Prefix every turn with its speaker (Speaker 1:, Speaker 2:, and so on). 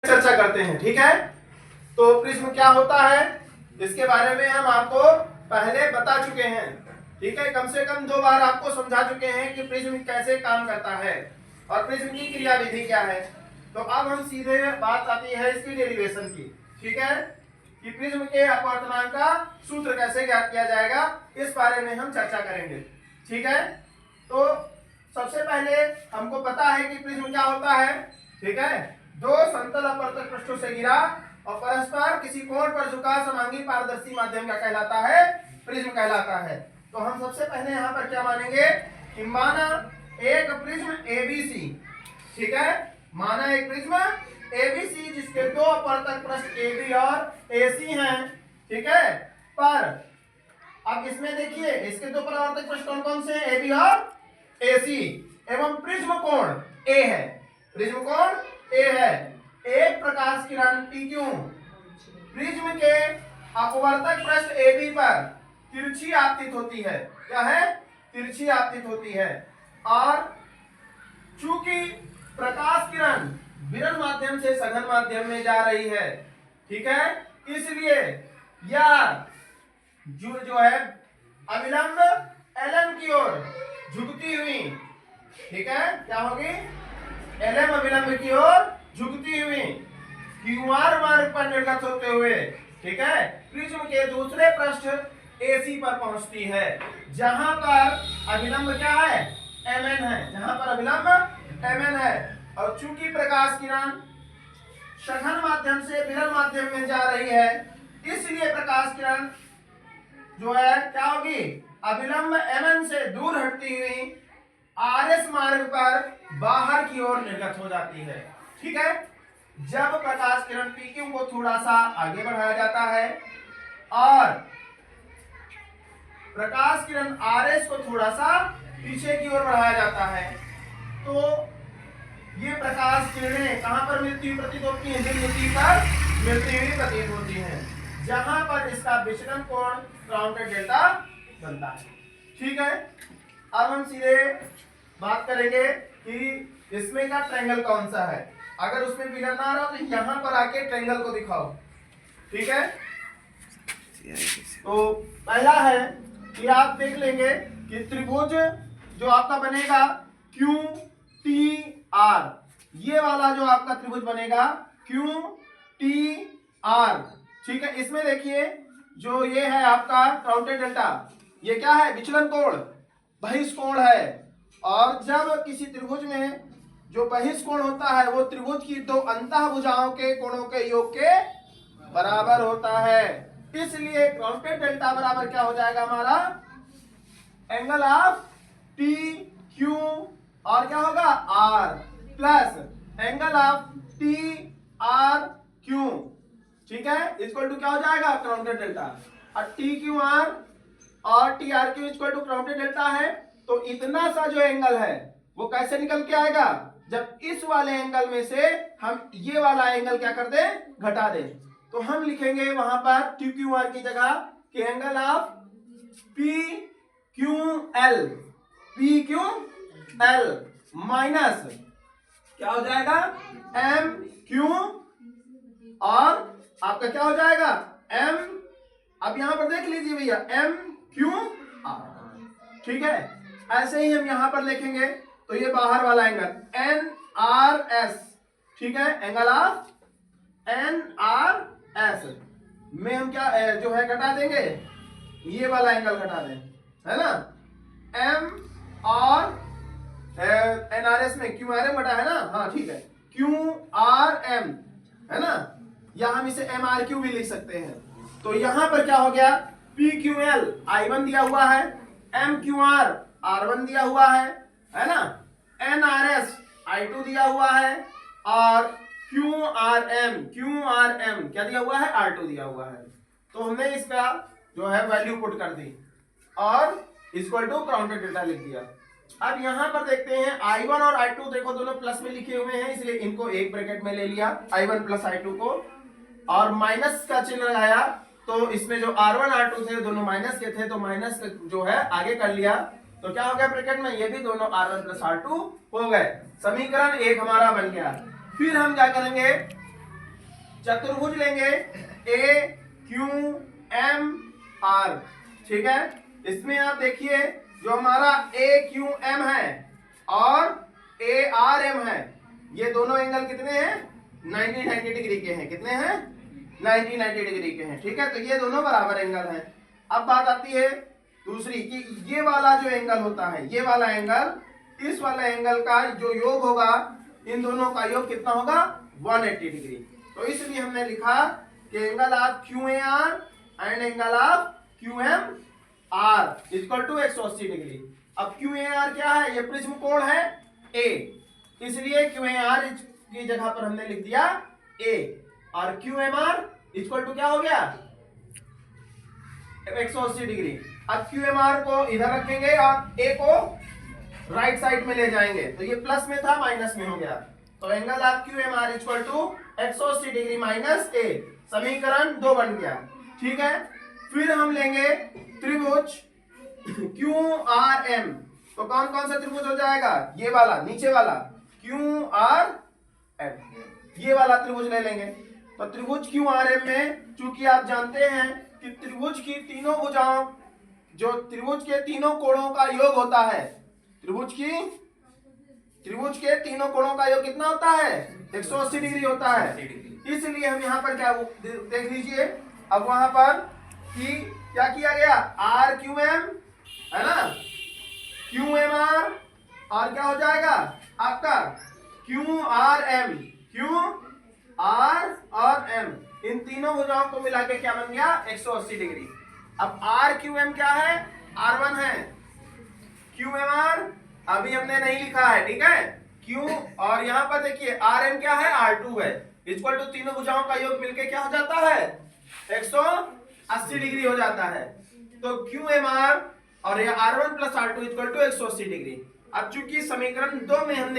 Speaker 1: चर्चा करते हैं। ठीक है, तो प्रिज्म क्या होता है इसके बारे में हम आपको पहले बता चुके हैं। ठीक है, कम से कम 2 बार आपको समझा चुके हैं कि प्रिज्म कैसे काम करता है और प्रिज्म की क्रियाविधि क्या है। तो अब हम सीधे बात आती है इसकी डेरिवेशन की। ठीक है, कि प्रिज्म के अपवर्तनांक का सूत्र कैसे ज्ञात किया जाएगा इस बारे में हम चर्चा करेंगे। ठीक है, तो सबसे पहले हमको पता है कि प्रिज्म क्या होता है। ठीक है, 2 समतल अपवर्तक पृष्ठों से घिरा और परस्पर किसी कोण पर झुका समांगी पारदर्शी माध्यम क्या कहलाता है, प्रिज्म कहलाता है। तो हम सबसे पहले यहाँ पर क्या मानेंगे कि माना एक प्रिज्म एबीसी। ठीक है, माना एक प्रिज्म एबीसी जिसके 2 अपवर्तक पृष्ठ एबी और एसी हैं। ठीक है, पर अब इसमें देखिए इसके 2 परावर्तक पृष्ठ कौन कौन से हैं, एबी और एसी, एवं प्रिज्म कोण ए है। प्रिज्म कोण ए है। एक प्रकाश किरण PQ प्रिज्म के अपवर्तक पृष्ठ AB पर तिरछी आपतित होती है। क्या है, तिरछी आपतित होती है। और चूंकि प्रकाश किरण विरल माध्यम से सघन माध्यम में जा रही है, ठीक है, इसलिए यह जो है अविलंब LM की ओर झुकती हुई, ठीक है, क्या होगी, LM अविलंब की ओर झुकती हुई QR मार्ग पर निर्गत होते हुए, ठीक है, प्रिज्म के दूसरे पृष्ठ AC पर पहुंचती है, जहां पर अविलंब क्या है, MN है, जहां पर अविलंब MN है। और चूंकि प्रकाश किरण सघन माध्यम से विरल माध्यम में जा रही है, इसलिए प्रकाश किरण जो है क्या होगी, अविलंब MN से दूर हटती हुई RS मार्ग पर बाहर की ओर निर्गत हो जाती है। ठीक है, जब प्रकाश किरण PQ को थोड़ा सा आगे बढ़ाया जाता है और प्रकाश किरण RS को थोड़ा सा पीछे की ओर बढ़ाया जाता है, तो ये प्रकाश किरणें कहां पर मिलती हुई प्रतीत होती हैं, बिंदु पर मिलती हुई प्रतीत होती हैं, जहां पर इसका विचलन कोण काउंटर डेल्टा बनता है। ठीक है, अब हम सीधे बात करेंगे कि इसमें का ट्रायंगल कौन सा है। अगर उसमें फिगर ना आ रहा तो यहां पर आके ट्रायंगल को दिखाओ। ठीक है, तो पहला है कि आप देख लेंगे कि त्रिभुज जो आपका बनेगा QTR, ये वाला जो आपका त्रिभुज बनेगा QTR। ठीक है, इसमें देखिए जो ये है आपका काउंटर डेल्टा, ये क्या है, विचलन कोण, बहिष्कोण है। और जब किसी त्रिभुज में जो बहिष्कोण होता है वो त्रिभुज की 2 अंतःभुजाओं के कोणों के योग के बराबर होता है, इसलिए काउंटर डेल्टा बराबर क्या हो जाएगा हमारा, एंगल ऑफ TQ और क्या होगा R plus angle of TRQ। ठीक है, इक्वल टू क्या हो जाएगा, काउंटर डेल्टा। और TQR और TRQ equal to counter delta है, तो इतना सा जो एंगल है वो कैसे निकल के आएगा, जब इस वाले एंगल में से हम ये वाला एंगल क्या कर दें, घटा दें। तो हम लिखेंगे वहां पर TQR की जगह कि एंगल ऑफ PQL माइनस क्या हो जाएगा, MQ और आपका क्या हो जाएगा M। अब यहां पर देख लीजिए भैया MQR। ठीक है, ऐसे ही हम यहां पर लिखेंगे तो ये बाहर वाला एंगल NRS। ठीक है, एंगल ऑफ NRS में हम क्या जो है घटा देंगे, ये वाला एंगल घटा दें, है ना, M और NRS में QRM घटा है ना, हाँ ठीक है, QRM है ना, या हम इसे MRQ भी लिख सकते हैं। तो यहां पर क्या हो गया, PQL I1 दिया हुआ है, MQR R1 दिया हुआ है ना, NRS I2 दिया हुआ है और QRM क्या दिया हुआ है, R2 दिया हुआ है। तो हमने इसका जो है वैल्यू पुट कर दी और इक्वल टू काउंटर डेल्टा लिख दिया। अब यहां पर देखते हैं I1 और I2 देखो दोनों प्लस में लिखे हुए हैं, इसलिए इनको एक ब्रैकेट में ले लिया I1 प्लस I2 को, और माइनस का चिन्ह लगाया, तो इसमें जो R1 R2 थे दोनों माइनस के थे, तो माइनस जो है आगे कर लिया, तो क्या हो गया ब्रैकेट में, ये भी दोनों R1 प्लस R2 हो गए, समीकरण 1 हमारा बन गया। फिर हम क्या करेंगे, चतुर्भुज लेंगे ए क्यू एम आर, ठीक है। इसमें आप देखिए जो हमारा ए क्यू एम है और ए आर एम है, ये दोनों एंगल कितने हैं? 90 डिग्री के हैं। कितने हैं? 90 डिग्री के हैं, ठीक है। तो ये दोनों बराबर एंगल हैं। अब बात आती है दूसरी कि ये वाला जो एंगल होता है, ये वाला एंगल, इस वाला एंगल का जो योग होगा, इन दोनों का योग कितना होगा? 180 डिग्री। तो इसलिए हमने लिखा कि angle of Q A R and angle of Q M R equal to 180 degree. अब क्यू ए आर क्या है? ये प्रिज्म कोण है ए, इसलिए क्यू ए आर की जगह पर हमने लिख दिया ए, और Q M R equal to क्या हो गया? 180 डिग्री। अब क्यू एम आर को इधर रखेंगे और ए को राइट साइड में ले जाएंगे, तो ये प्लस में था माइनस में हो गया। तो angle of Q M R equal to 180 degree minus A, समीकरण 2 बन गया, ठीक है। फिर हम लेंगे त्रिभुज क्यू आर एम। तो कौन कौन सा त्रिभुज हो जाएगा? ये वाला नीचे वाला क्यू आर एम, ये वाला त्रिभुज ले लेंगे। तो त्रिभुज क्यू आर एम में चूंकि आप जानते हैं कि त्रिभुज की तीनों भुजाओं, जो त्रिभुज के तीनों कोणों का योग होता है, त्रिभुज के तीनों कोणों का योग कितना होता है? 180 डिग्री होता है। इसलिए हम यहाँ पर क्या देख लीजिए, अब वहां पर कि क्या किया गया? आर क्यू एम है ना, क्यू एम आर, और क्या हो जाएगा आपका? Q R M, Q R और एम, इन तीनों भुजाओं को मिला के क्या बन गया? 180 डिग्री। अब आर क्यू एम क्या है? R1 है। क्यू एम आर अभी हमने नहीं लिखा है, ठीक है। क्यू, और यहाँ पर देखिए आर एम क्या है? R2 है। इक्वल टू तीनों भुजाओं का योग मिलके क्या हो जाता है? 180 डिग्री हो जाता है। तो क्यू एम आर और ये R1 plus R2 equal to 180 degree. अब चूंकि समीकरण 2 में हमने